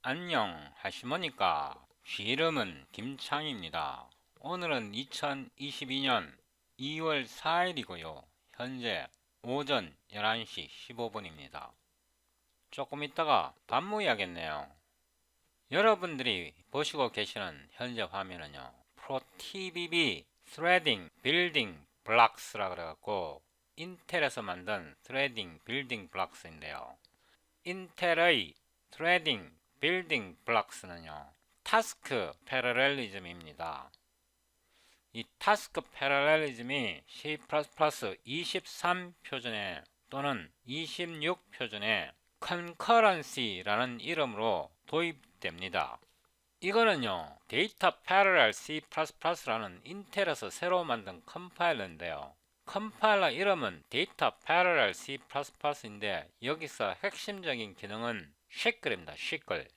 안녕 하시모니까. 쥐 이름은 김창입니다. 오늘은 2022년 2월 4일이고요. 현재 오전 11시 15분입니다. 조금 있다가 밥 먹어야겠네요. 여러분들이 보시고 계시는 현재 화면은요, ProTBB Threading Building Blocks라 그래갖고 인텔에서 만든 Threading Building Blocks인데요. 인텔의 Threading Building Blocks는요, 타스크 패러렐리즘입니다. 이 타스크 패러렐리즘이 C++ 23 표준에 또는 26 표준에 concurrency라는 이름으로 도입됩니다. 이거는요, 데이터 패러렐 C++라는 인텔에서 새로 만든 컴파일러인데요. 컴파일러 이름은 데이터 패러렐 C++인데 여기서 핵심적인 기능은 쉐클입니다. 쉐클.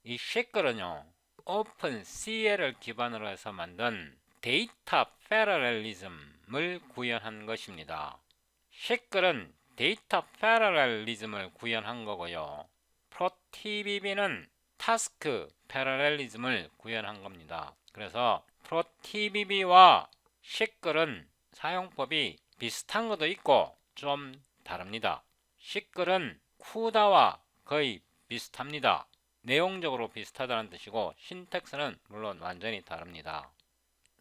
이 쉐클은요, 오픈CL을 기반으로 해서 만든 데이터 패러렐리즘을 구현한 것입니다. 쉐클은 데이터 패러렐리즘을 구현한 거고요. ProTBB는 타스크 패러렐리즘을 구현한 겁니다. 그래서 ProTBB와 쉐클은 사용법이 비슷한 것도 있고 좀 다릅니다. 쉐클은 쿠다와 거의 비슷합니다. 내용적으로 비슷하다는 뜻이고 신텍스는 물론 완전히 다릅니다.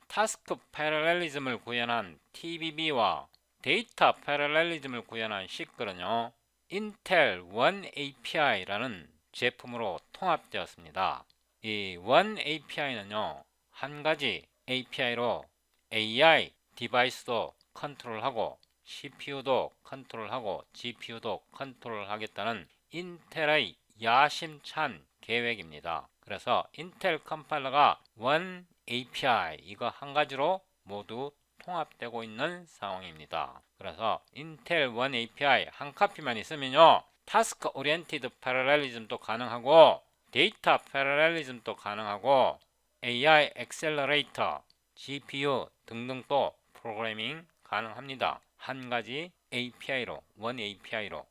타스크 패러렐리즘을 구현한 TBB와 데이터 패러렐리즘을 구현한 쉐클은요, 인텔 One API라는 제품으로 통합되었습니다. 이 One API는요, 한 가지 API로 AI 디바이스도 컨트롤하고 CPU도 컨트롤하고 GPU도 컨트롤하겠다는 인텔의 야심찬 계획입니다. 그래서 인텔 컴파일러가 One API 이거 한 가지로 모두 통합되고 있는 상황입니다. 그래서 인텔 One API 한 카피만 있으면요, 타스크 오리엔티드 패러렐리즘도 가능하고 데이터 패러렐리즘도 가능하고 AI 액셀러레이터, GPU 등등 또 프로그래밍 가능합니다. 한 가지 API로, One API로.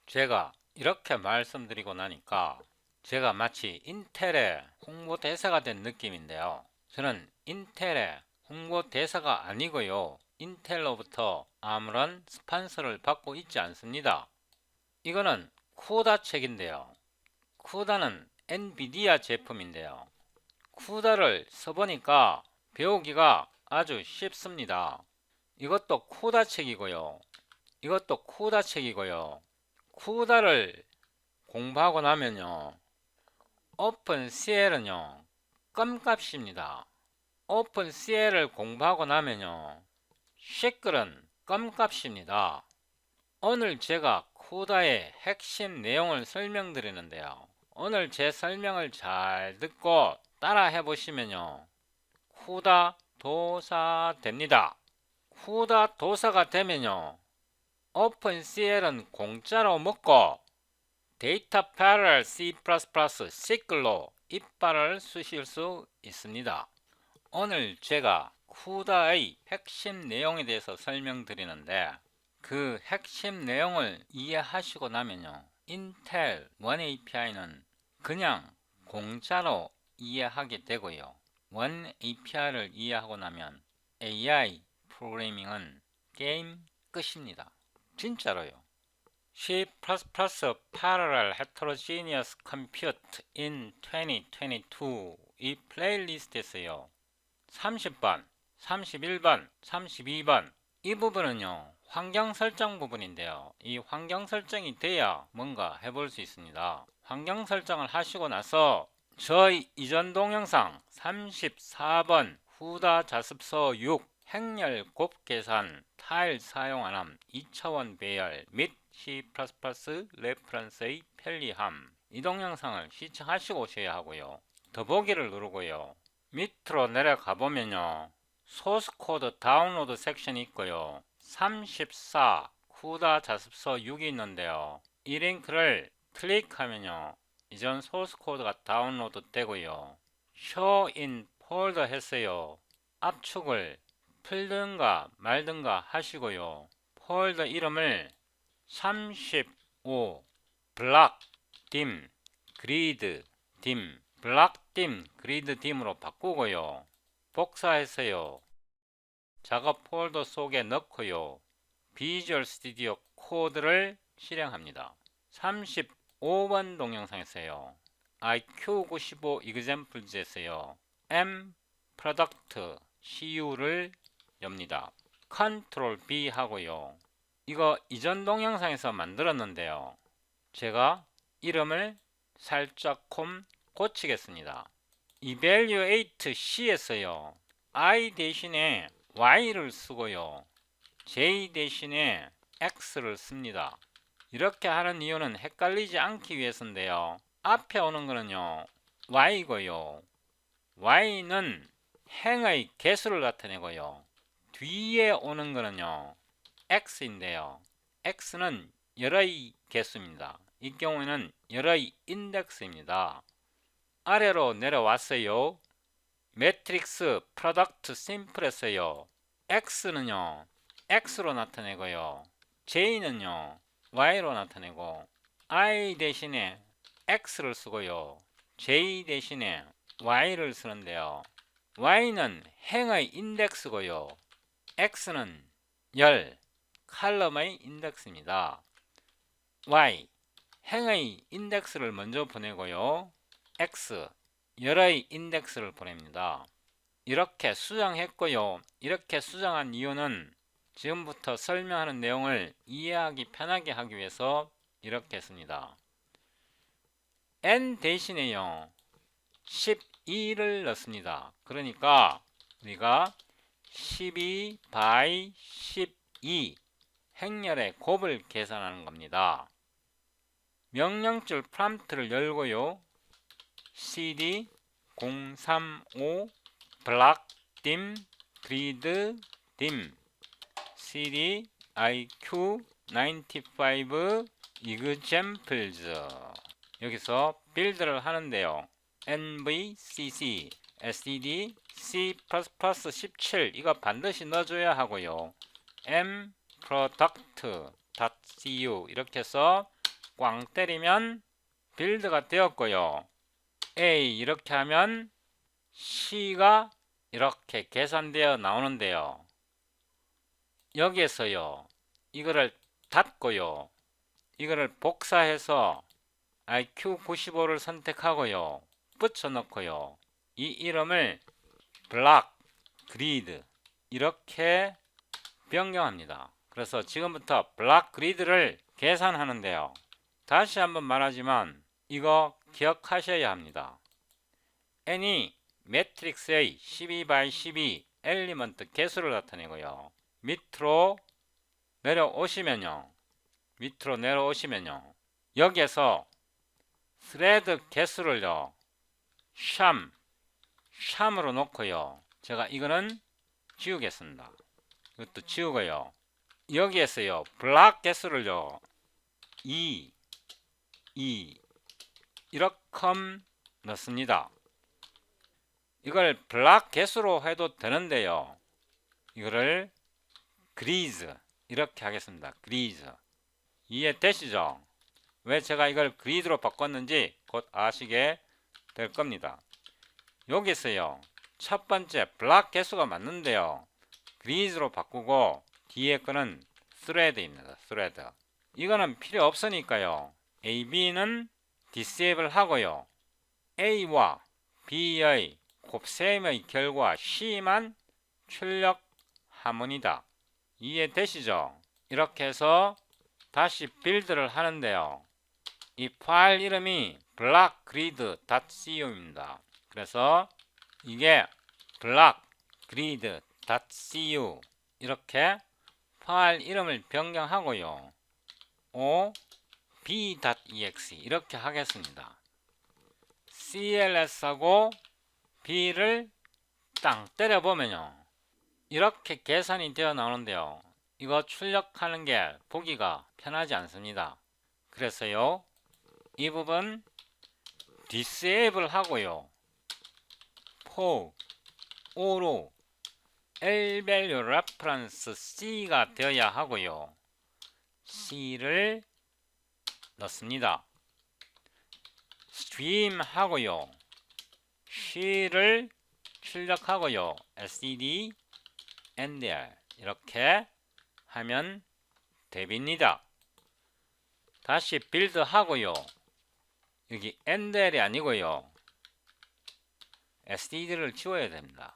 제가 이렇게 말씀드리고 나니까 제가 마치 인텔의 홍보대사가 된 느낌인데요. 저는 인텔의 홍보대사가 아니고요, 인텔로부터 아무런 스폰서를 받고 있지 않습니다. 이거는 쿠다 책인데요. 쿠다는 엔비디아 제품인데요. 쿠다를 써보니까 배우기가 아주 쉽습니다. 이것도 쿠다 책이고요. 이것도 쿠다 책이고요. 쿠다를 공부하고 나면요, 오픈CL은요, 껌값입니다. 오픈CL을 공부하고 나면요, 쉐클은 껌값입니다. 오늘 제가 쿠다의 핵심 내용을 설명드리는데요. 오늘 제 설명을 잘 듣고 따라 해보시면요, 쿠다 도사 됩니다. 쿠다 도사가 되면요, 오픈CL은 공짜로 먹고 데이터 패러렐 C++ 시클로 이빨을 쑤실 수 있습니다. 오늘 제가 쿠다의 핵심 내용에 대해서 설명드리는데 그 핵심 내용을 이해하시고 나면요, 인텔 One API는 그냥 공짜로 이해하게 되고요, One API를 이해하고 나면 AI 프로그래밍은 게임 끝입니다. 진짜로요. C++ Parallel Heterogeneous Compute in 2022 이 플레이리스트에서요, 30번, 31번, 32번 이 부분은요, 환경 설정 부분인데요. 이 환경 설정이 돼야 뭔가 해볼 수 있습니다. 환경 설정을 하시고 나서 저희 이전 동영상 34번 후다 자습서 6 행렬 곱 계산 타일 사용 안함 2차원 배열 및 C++ 레퍼런스의 편리함 이 동영상을 시청하시고 오셔야 하고요. 더보기를 누르고요, 밑으로 내려가 보면요, 소스 코드 다운로드 섹션이 있고요, 34 쿠다 자습서 6이 있는데요, 이 링크를 클릭하면요, 이전 소스 코드가 다운로드 되고요, show in folder 했어요. 압축을 풀든가 말든가 하시고요, 폴더 이름을 35 블락 딤 그리드 딤, 블락 딤, 그리드 딤으로 바꾸고요. 복사해서요. 작업 폴더 속에 넣고요. 비주얼 스튜디오 코드를 실행합니다. 35번 동영상에서요. IQ95 examples에서요. M product CU를 엽니다. 컨트롤 B 하고요. 이거 이전 동영상에서 만들었는데요. 제가 이름을 살짝 고치겠습니다. evaluate C에서요. I 대신에 Y를 쓰고요. J 대신에 X를 씁니다. 이렇게 하는 이유는 헷갈리지 않기 위해서인데요. 앞에 오는 거는요. Y고요. Y는 행의 개수를 나타내고요. 뒤에 오는 거는요. X인데요. X는 열의 개수입니다. 이 경우에는 열의 인덱스입니다. 아래로 내려왔어요. 매트릭스 프로덕트 심플에서요. X는요. X로 나타내고요. J는요. Y로 나타내고 I 대신에 X를 쓰고요. J 대신에 Y를 쓰는데요. Y는 행의 인덱스고요. X는 열, 칼럼의 인덱스입니다. Y, 행의 인덱스를 먼저 보내고요. X, 열의 인덱스를 보냅니다. 이렇게 수정했고요. 이렇게 수정한 이유는 지금부터 설명하는 내용을 이해하기 편하게 하기 위해서 이렇게 했습니다. N 대신에요. 12를 넣습니다. 그러니까 우리가 12 by 12 행렬의 곱을 계산하는 겁니다. 명령줄 프롬프트를 열고요. cd 035 블락 딤 그리드 딤 cd iq 95 examples 여기서 빌드를 하는데요. nvcc std c++17 이거 반드시 넣어줘야 하고요. m product.cu 이렇게 해서 꽝 때리면 빌드가 되었고요. A 이렇게 하면 C가 이렇게 계산되어 나오는데요. 여기에서요. 이거를 닫고요. 이거를 복사해서 IQ95를 선택하고요. 붙여넣고요. 이 이름을 블락, 그리드 이렇게 변경합니다. 그래서 지금부터 블락 그리드를 계산하는데요. 다시 한번 말하지만 이거 기억하셔야 합니다. n이 매트릭스의 12 by 12 엘리먼트 개수를 나타내고요. 밑으로 내려오시면요. 여기에서 스레드 개수를요. 샴으로 놓고요. 제가 이거는 지우겠습니다. 이것도 지우고요. 여기에서요. 블락 개수를요. 2 이렇게 넣습니다. 이걸 블락 개수로 해도 되는데요. 이거를 그리즈 이렇게 하겠습니다. 그리즈 이해되시죠? 왜 제가 이걸 그리드로 바꿨는지 곧 아시게 될 겁니다. 여기서요. 첫 번째 블락 개수가 맞는데요. 그리즈로 바꾸고 뒤에 거는 스레드입니다. 스레드. 이거는 필요 없으니까요. A, B는 disable 하고요. A와 B의 곱셈의 결과 C만 출력하문이다. 이해되시죠? 이렇게 해서 다시 빌드를 하는데요. 이 파일 이름이 blockgrid.co입니다. 그래서 이게 blockgrid.co 이렇게 파일 이름을 변경하고요. b.exe 이렇게 하겠습니다. cls하고 b를 땅 때려보면요. 이렇게 계산이 되어 나오는데요. 이거 출력하는 게 보기가 편하지 않습니다. 그래서요. 이 부분 disable 하고요. for o로 lvalue reference c가 되어야 하고요. c를 넣습니다. 빔하고요. C를 출력하고요. std ndr 이렇게 하면 됩니다. 다시 빌드 하고요. 여기 ndr이 아니고요. std를 지워야 됩니다.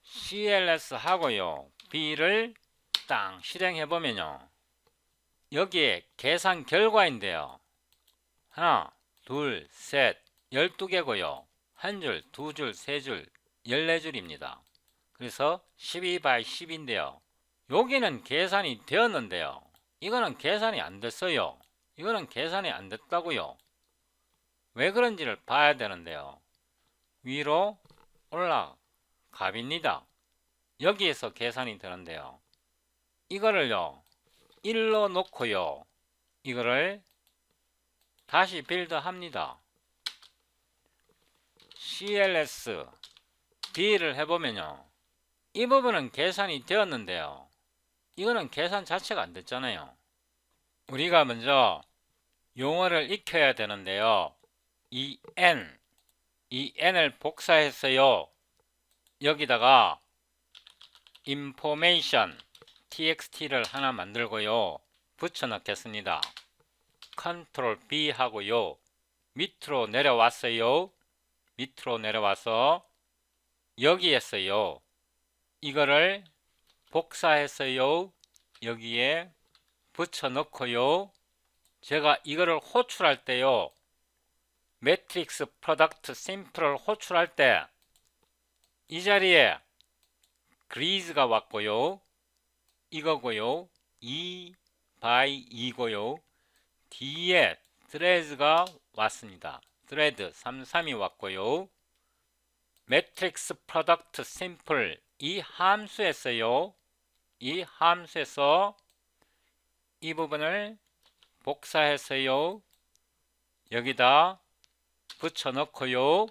cls 하고요. b를 땅 실행해 보면요. 여기에 계산 결과인데요. 하나, 둘, 셋, 12개고요. 한 줄, 두 줄, 세 줄, 14줄입니다. 그래서 12 by 10인데요. 여기는 계산이 되었는데요. 이거는 계산이 안 됐어요. 이거는 계산이 안 됐다고요. 왜 그런지를 봐야 되는데요. 위로 올라갑니다. 여기에서 계산이 되는데요. 이거를요 1로 놓고요. 이거를 다시 빌드 합니다. cls b를 해보면요. 이 부분은 계산이 되었는데요. 이거는 계산 자체가 안 됐잖아요. 우리가 먼저 용어를 익혀야 되는데요. 이 n을 복사했어요. 여기다가 information txt를 하나 만들고요. 붙여 넣겠습니다. 컨트롤 B 하고요. 밑으로 내려왔어요. 밑으로 내려와서 여기에서요. 이거를 복사했어요. 여기에 붙여 넣고요. 제가 이거를 호출할 때요. 매트릭스 프로덕트 심플을 호출할 때 이 자리에 그리즈가 왔고요. 이거고요. 2 by 2고요. 뒤에 threads가 왔습니다. thread 33이 왔고요. 매트릭스 프로덕트 심플 이 함수에서요. 이 함수에서 이 부분을 복사해서요. 여기다 붙여 넣고요.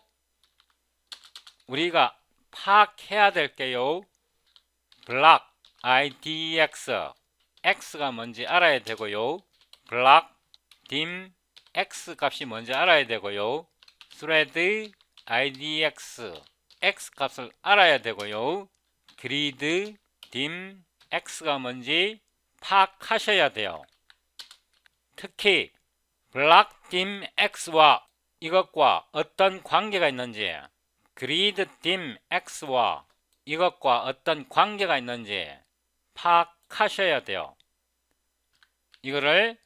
우리가 파악해야 될게요. block idx x가 뭔지 알아야 되고요. block dim x 값이 뭔지 알아야 되고요. thread idx x 값을 알아야 되고요. grid dim x가 뭔지 파악하셔야 돼요. 특히 block dim x와 이것과 어떤 관계가 있는지, grid dim x와 이것과 어떤 관계가 있는지 파악하셔야 돼요. 이거를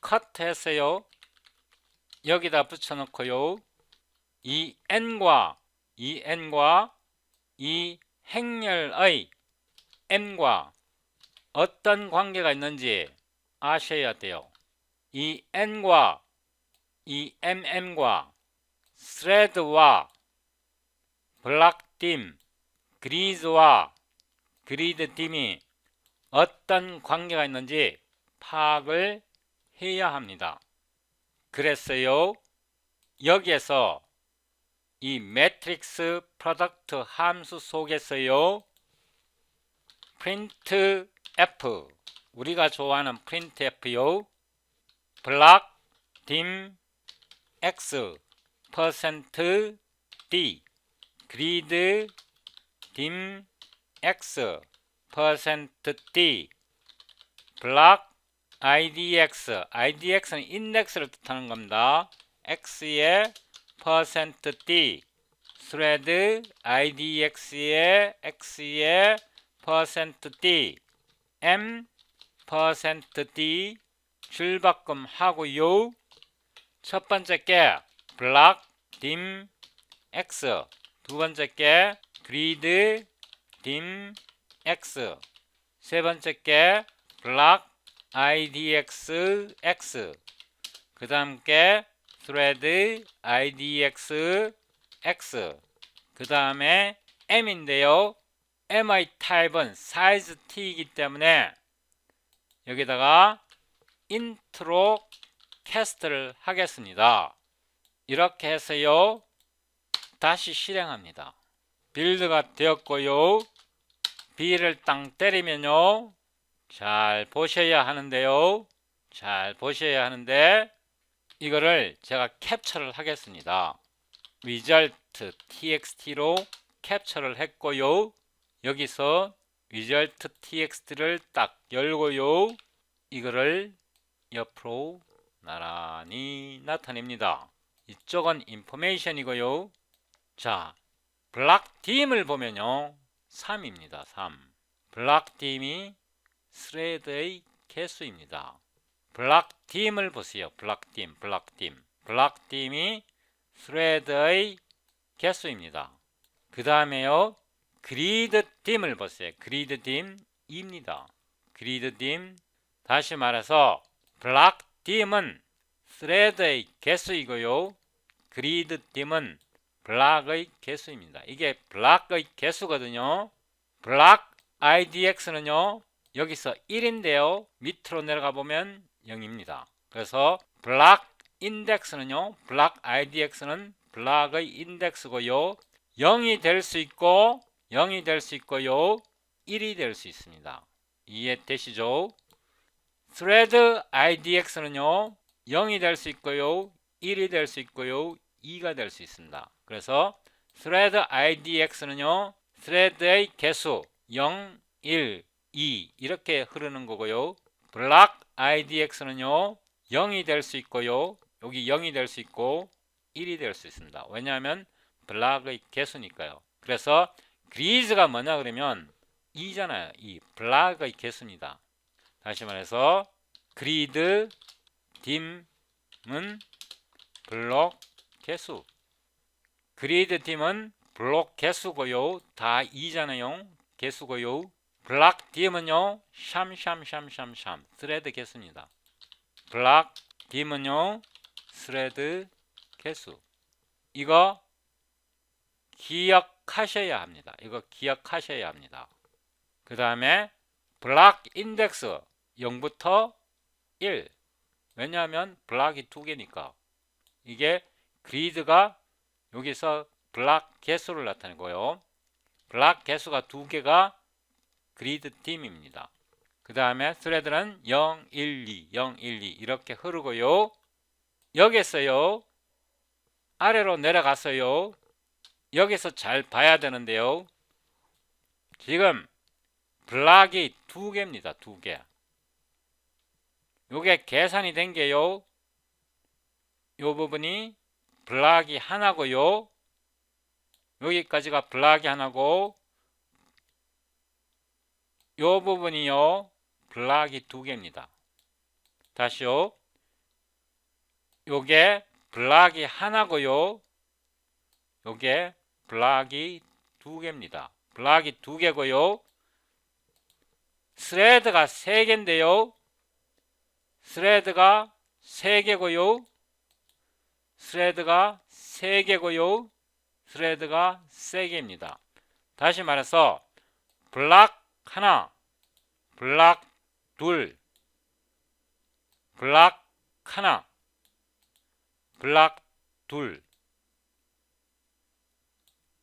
컷했어요. 여기다 붙여놓고요. 이 n과 이 행렬의 n과 어떤 관계가 있는지 아셔야 돼요. 이 n과 이 mm과 thread와 block dim, grid와 grid dim이 어떤 관계가 있는지 파악을 해야 합니다. 그랬어요. 여기에서 이 매트릭스 프로덕트 함수 속에서요. printf 우리가 좋아하는 printf요. block dim x %d grid dim x %d block idx는 인덱스를 뜻하는 겁니다. x의 %d thread idx의 x의 %d m %d 줄바꿈 하고요. 첫 번째 게 block dim x, 두 번째 게 grid dim x, 세 번째 게 block idx x, 그 다음 게 thread idx x, 그 다음에 m인데요. m의 타입은 size t이기 때문에 여기다가 int로 캐스트를 하겠습니다. 이렇게 해서요. 다시 실행합니다. 빌드가 되었고요. B를 땅 때리면요. 잘 보셔야 하는데요. 잘 보셔야 하는데 이거를 제가 캡처를 하겠습니다. result txt로 캡처를 했고요. 여기서 result txt를 딱 열고요. 이거를 옆으로 나란히 나타냅니다. 이쪽은 information이고요. 자, 블락 딤을 보면요. 3입니다. 3. 블락 딤이 스레드의 개수입니다. 블락 딤을 보세요. 블락 딤. 블락 딤이 스레드의 개수입니다. 그 다음에요. 그리드 딤을 보세요. 그리드 딤 2입니다. 그리드 딤. 다시 말해서 블락 딤은 스레드의 개수이고요. 그리드 딤은 블락의 개수입니다. 이게 블락의 개수거든요. 블락 IDX는요. 여기서 1인데요. 밑으로 내려가 보면 0입니다. 그래서 블락 인덱스는요. 블락 IDX는 블락의 인덱스고요. 0이 될 수 있고 0이 될 수 있고요. 1이 될 수 있습니다. 이해되시죠? thread IDX는요. 0이 될 수 있고요. 1이 될 수 있고요. 2가 될 수 있습니다. 그래서 thread IDX는요. thread의 개수 0, 1, 2 이렇게 흐르는 거고요. block IDX는요. 0이 될 수 있고요. 여기 0이 될 수 있고 1이 될 수 있습니다. 왜냐하면 블락의 개수니까요. 그래서 그리즈가 뭐냐 그러면 2잖아요. 이 블락의 개수입니다. 다시 말해서 그리드 딤은 블록 개수. 그리드 딤은 블록 개수고요. 다 2잖아요. 개수고요. 블락 딤은요. 샴 스레드 개수입니다. 블락 딤은요. 스레드 개수. 이거 기억하셔야 합니다. 이거 기억하셔야 합니다. 그 다음에 블락 인덱스 0부터 1. 왜냐하면 블락이 2개니까. 이게 그리드가 여기서 블락 개수를 나타내고요. 블락 개수가 2개가 그리드 딤입니다. 그 다음에 스레드는 0, 1, 2, 0, 1, 2 이렇게 흐르고요. 여기서요. 아래로 내려갔어요. 여기서 잘 봐야 되는데요. 지금 블락이 2개입니다. 2개. 요게 계산이 된 게요. 요 부분이 블락이 하나고요. 여기까지가 블락이 하나고 요 부분이요. 블락이 2개입니다. 다시요. 요게 블락이 하나고요. 요게 블락이 2개입니다. 블락이 2개고요. 스레드가 3개인데요. 스레드가 3개고요. 스레드가 3개고요. 스레드가 3개입니다. 다시 말해서 블락 하나, 블락 둘, 블락 하나, 블락 둘.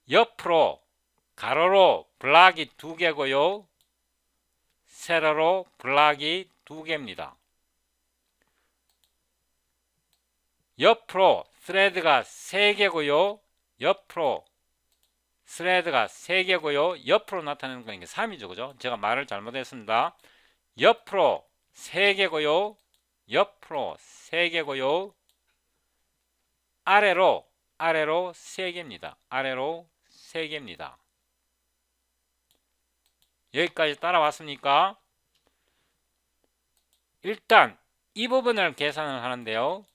옆으로 가로로 블락이 2개고요. 세로로 블락이 2개입니다. 옆으로 스레드가 3개고요. 옆으로 스레드가 3개고요. 옆으로 나타내는 건 이게 3이죠. 그죠? 제가 말을 잘못했습니다. 옆으로 3개고요. 옆으로 3개고요. 아래로 3개입니다. 아래로 3개입니다. 여기까지 따라왔습니까? 일단 이 부분을 계산을 하는데요.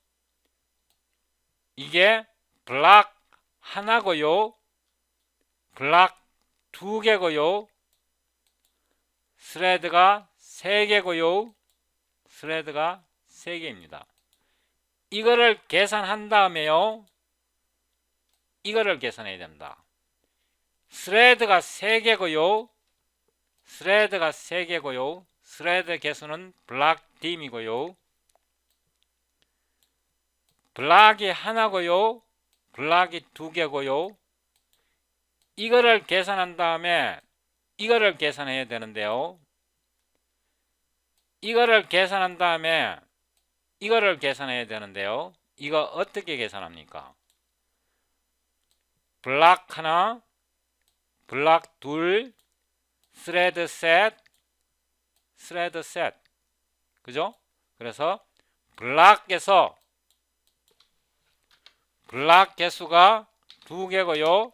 이게 블락 하나고요. 블락 2개고요. 스레드가 3개고요. 스레드가 3개입니다. 이거를 계산한 다음에요. 이거를 계산해야 됩니다. 스레드가 3개고요. 스레드가 3개고요. 스레드 개수는 블락 딤이고요. 블락이 하나고요. 블락이 2개고요. 이거를 계산한 다음에 이거를 계산해야 되는데요. 이거를 계산한 다음에 이거를 계산해야 되는데요. 이거 어떻게 계산합니까? 블락 하나, 블락 둘, 스레드 셋, 스레드 셋. 그죠? 그래서 블락에서 블락 개수가 2개고요.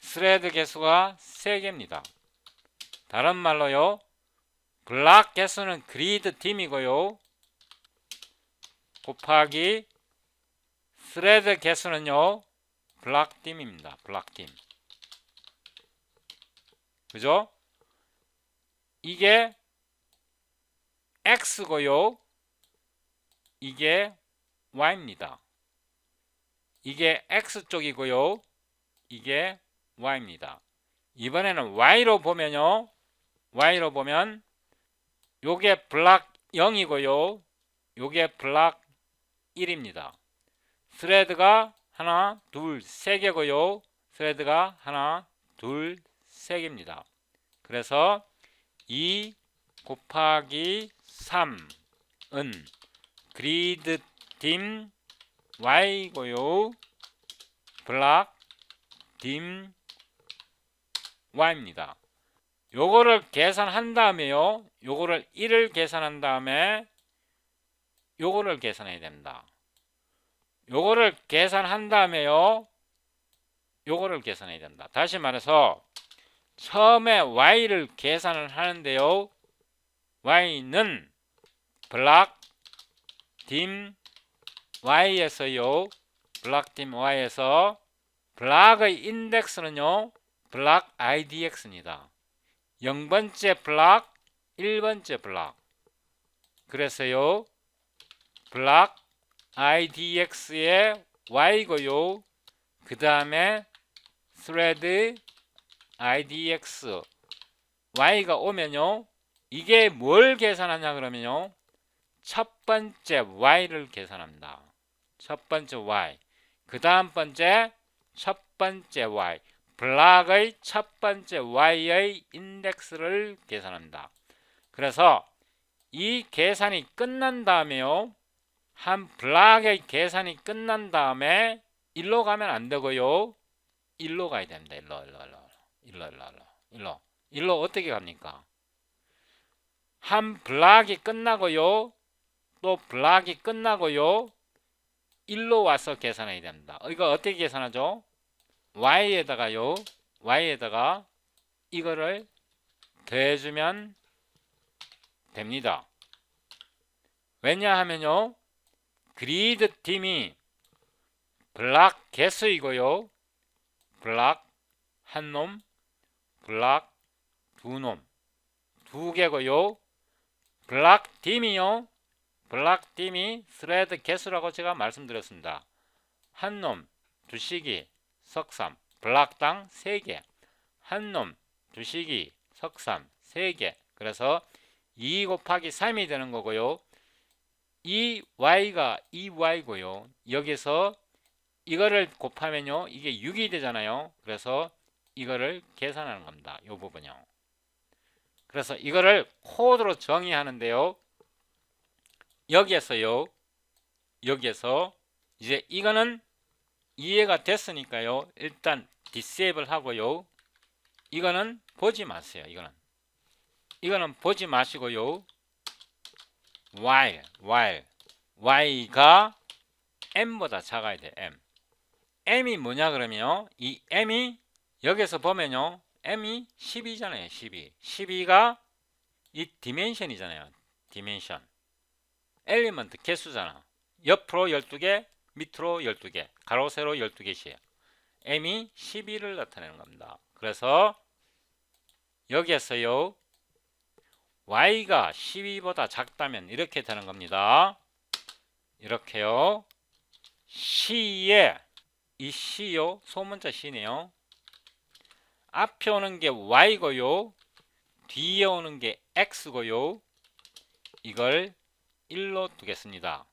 스레드 개수가 3개입니다. 다른 말로요. 블락 개수는 그리드 팀이고요. 곱하기 스레드 개수는요. 블락 팀입니다. 블락 팀. 그죠? 이게 X고요. 이게 Y입니다. 이게 X쪽이고요. 이게 Y입니다. 이번에는 Y로 보면요. Y로 보면 요게 블락 0이고요. 요게 블락 1입니다. 스레드가 하나, 둘, 세 개고요. 스레드가 하나, 둘, 세 개입니다. 그래서 2 곱하기 3은 그리드 팀 Y고요. 블락 팀 Y입니다. 요거를 계산한 다음에요. 요거를 1을 계산한 다음에 요거를 계산해야 됩니다. 요거를 계산한 다음에요. 요거를 계산해야 된다. 다시 말해서 처음에 Y를 계산을 하는데요. Y는 블락 팀 Y에서요. 블락 팀 Y에서 블락의 인덱스는요. 블락 IDX입니다. 0번째 블락, 1번째 블락. 그래서요. 블락 IDX의 Y고요. 그 다음에 thread IDX Y가 오면요. 이게 뭘 계산하냐 그러면요. 첫 번째 Y를 계산합니다. 첫 번째 Y. 그 다음 번째 첫 번째 Y. 블락의 첫 번째 Y의 인덱스를 계산합니다. 그래서 이 계산이 끝난 다음에요. 한 블락의 계산이 끝난 다음에 1로 가면 안 되고요. 1로 가야 됩니다. 1로 어떻게 갑니까? 한 블락이 끝나고요. 또 블락이 끝나고요. 1로 와서 계산해야 됩니다. 이거 어떻게 계산하죠? Y에다가요. Y에다가 이거를 더해주면 됩니다. 왜냐하면요. 그리드 팀이 블락 개수이고요. 블락 한 놈, 블락 두 놈, 2개고요. 블락 팀이요. 블락 팀이 스레드 개수라고 제가 말씀드렸습니다. 한 놈, 2시기, 석삼, 블락당 3개. 한 놈, 2시기, 석삼, 3개. 그래서 2 곱하기 3이 되는 거고요. 이 Y가 2Y고요. 여기서 이거를 곱하면요. 이게 6이 되잖아요. 그래서 이거를 계산하는 겁니다. 이 부분요. 그래서 이거를 코드로 정의하는데요. 여기에서요. 여기에서 이제 이거는 이해가 됐으니까요. 일단 디세이블 하고요. 이거는 보지 마세요. 이거는 보지 마시고요. while y가 m보다 작아야 돼. m이 뭐냐 그러면요. 이 m이 여기서 보면요. m이 12잖아요. 12가 이 디멘션이잖아요. 디멘션. 엘리먼트 개수잖아. 옆으로 12개, 밑으로 12개, 가로 세로 12개씩. m이 12를 나타내는 겁니다. 그래서 여기에서요. y가 12보다 작다면 이렇게 되는 겁니다. 이렇게요. C에 이 C요. 소문자 C네요. 앞에 오는 게 Y고요. 뒤에 오는 게 X고요. 이걸 1로 두겠습니다.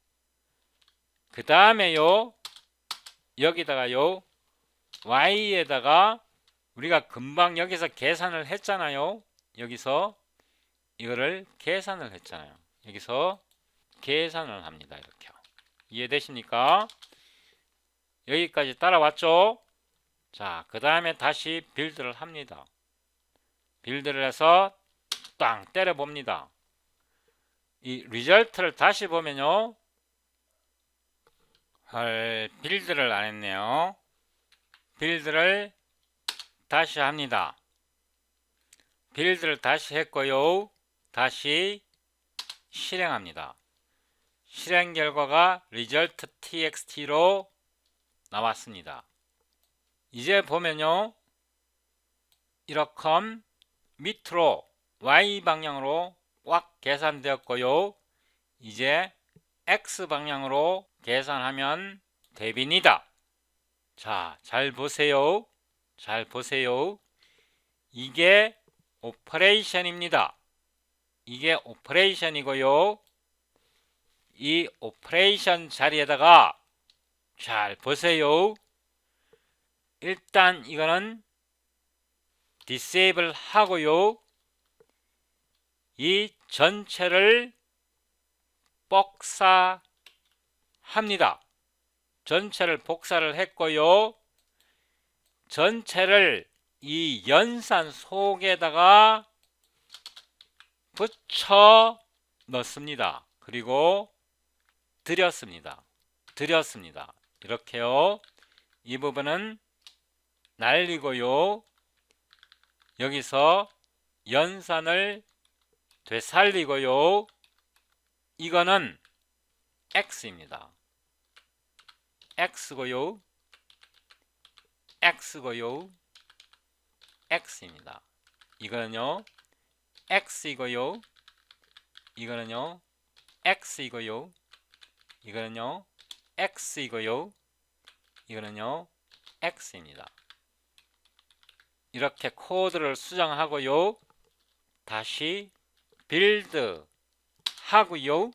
그 다음에요. 여기다가요. Y에다가 우리가 금방 여기서 계산을 했잖아요. 여기서 이거를 계산을 했잖아요. 여기서 계산을 합니다. 이렇게. 이해되십니까? 여기까지 따라왔죠? 자, 그 다음에 다시 빌드를 합니다. 빌드를 해서 땅 때려 봅니다. 이 리절트를 다시 보면요, 빌드를 안 했네요. 빌드를 다시 합니다. 빌드를 다시 했고요, 다시 실행합니다. 실행 결과가 result txt로 나왔습니다. 이제 보면요, 이렇게 밑으로 y 방향으로 꽉 계산되었고요, 이제 x 방향으로 계산하면 됩니다. 자, 잘 보세요. 잘 보세요. 이게 오퍼레이션입니다. 이게 오퍼레이션이고요. 이 오퍼레이션 자리에다가 잘 보세요. 일단 이거는 디세이블 하고요, 이 전체를 복사합니다. 전체를 복사를 했고요, 전체를 이 연산 속에다가 붙여 넣습니다. 그리고 들였습니다. 이렇게요. 이 부분은 날리고요, 여기서 연산을 되살리고요, 이거는 x입니다. x고요, x입니다. 이거는요 x이고요, 이거는요 x이고요, 이거는요 x이고요, 이거는요 x입니다. 이렇게 코드를 수정하고요, 다시 빌드 하고요,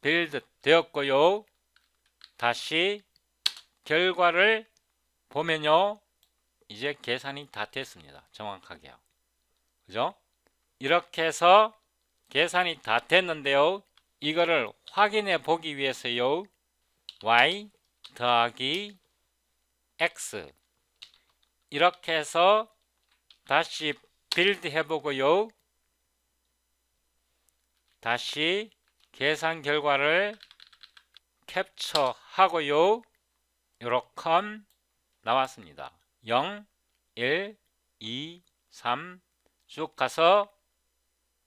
빌드 되었고요, 다시 결과를 보면요, 이제 계산이 다 됐습니다. 정확하게요. 그죠? 이렇게 해서 계산이 다 됐는데요, 이거를 확인해 보기 위해서요, y 더하기 x 이렇게 해서 다시 빌드 해보고요, 다시 계산 결과를 캡처하고요, 요렇게 나왔습니다. 0, 1, 2, 3 쭉 가서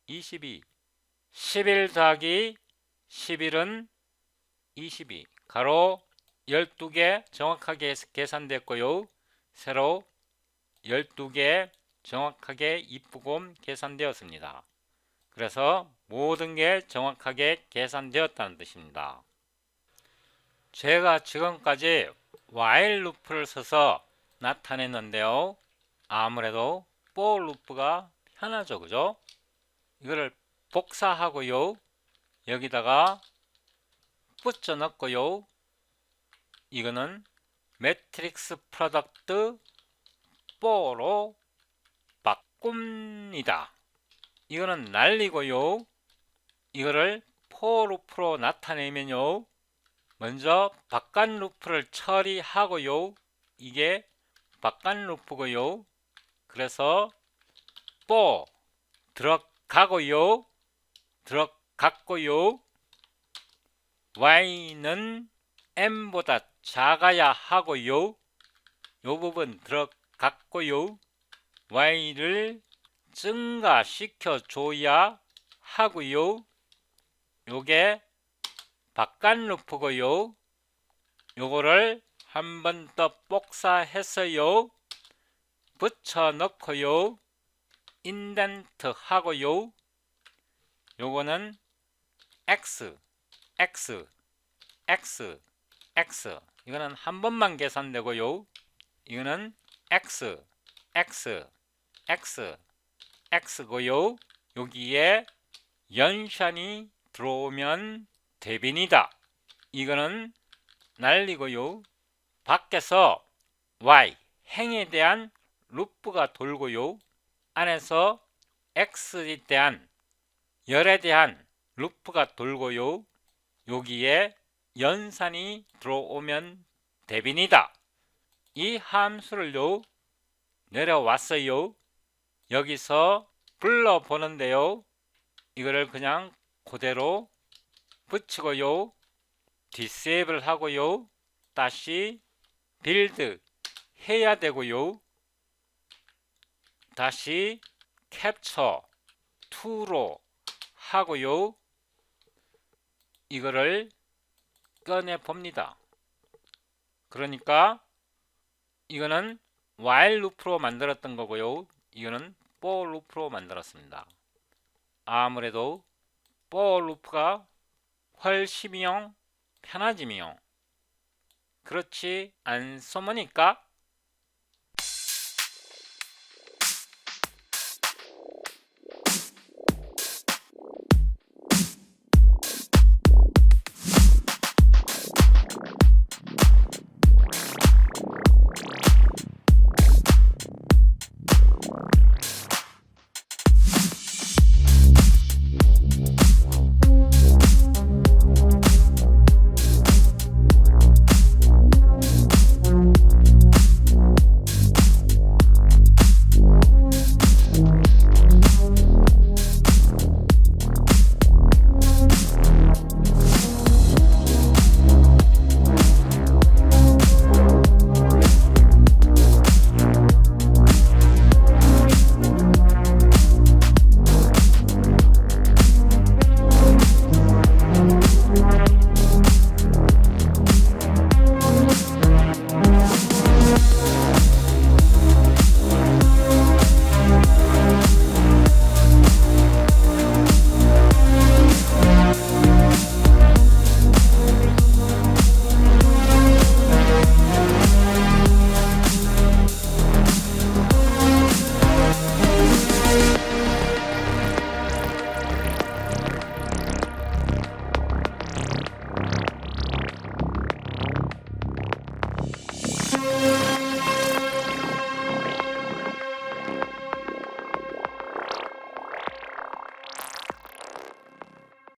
22 11 더하기 11은 22 가로 12개 정확하게 계산됐고요, 세로 12개 정확하게 이쁘고 계산되었습니다. 그래서 모든 게 정확하게 계산되었다는 뜻입니다. 제가 지금까지 while 루프를 써서 나타냈는데요, 아무래도 for 루프가 편하죠. 그죠? 이거를 복사하고요, 여기다가 붙여 넣고요, 이거는 매트릭스 프로덕트 for로 바꿉니다. 이거는 날리고요, 이거를 for 루프로 나타내면요, 먼저 바깥 루프를 처리하고요, 이게 바깥 루프고요, 그래서 for 들어갔고요, y는 m보다 작아야 하고요, 요 부분 들어갔고요, y를 증가시켜 줘야 하고요, 요게 바깥 루프고요, 요거를 한 번 더 복사해서요, 붙여 넣고요, 인덴트 하고요, 요거는 x 이거는 한 번만 계산되고요, 이거는 x고요, 여기에 연산이 들어오면 됩니다. 이거는 날리고요, 밖에서 y 행에 대한 루프가 돌고요, 안에서 x에 대한 열에 대한 루프가 돌고요. 여기에 연산이 들어오면 대빈이다. 이 함수를요 내려왔어요. 여기서 불러보는데요. 이거를 그냥 그대로 붙이고요. 디세이블 하고요. 다시 빌드 해야 되고요. 다시 캡처 투로 하고요. 이거를 꺼내 봅니다. 그러니까 이거는 while 루프로 만들었던 거고요. 이거는 for 루프로 만들었습니다. 아무래도 for 루프가 훨씬요 편하지요. 그렇지 않소니까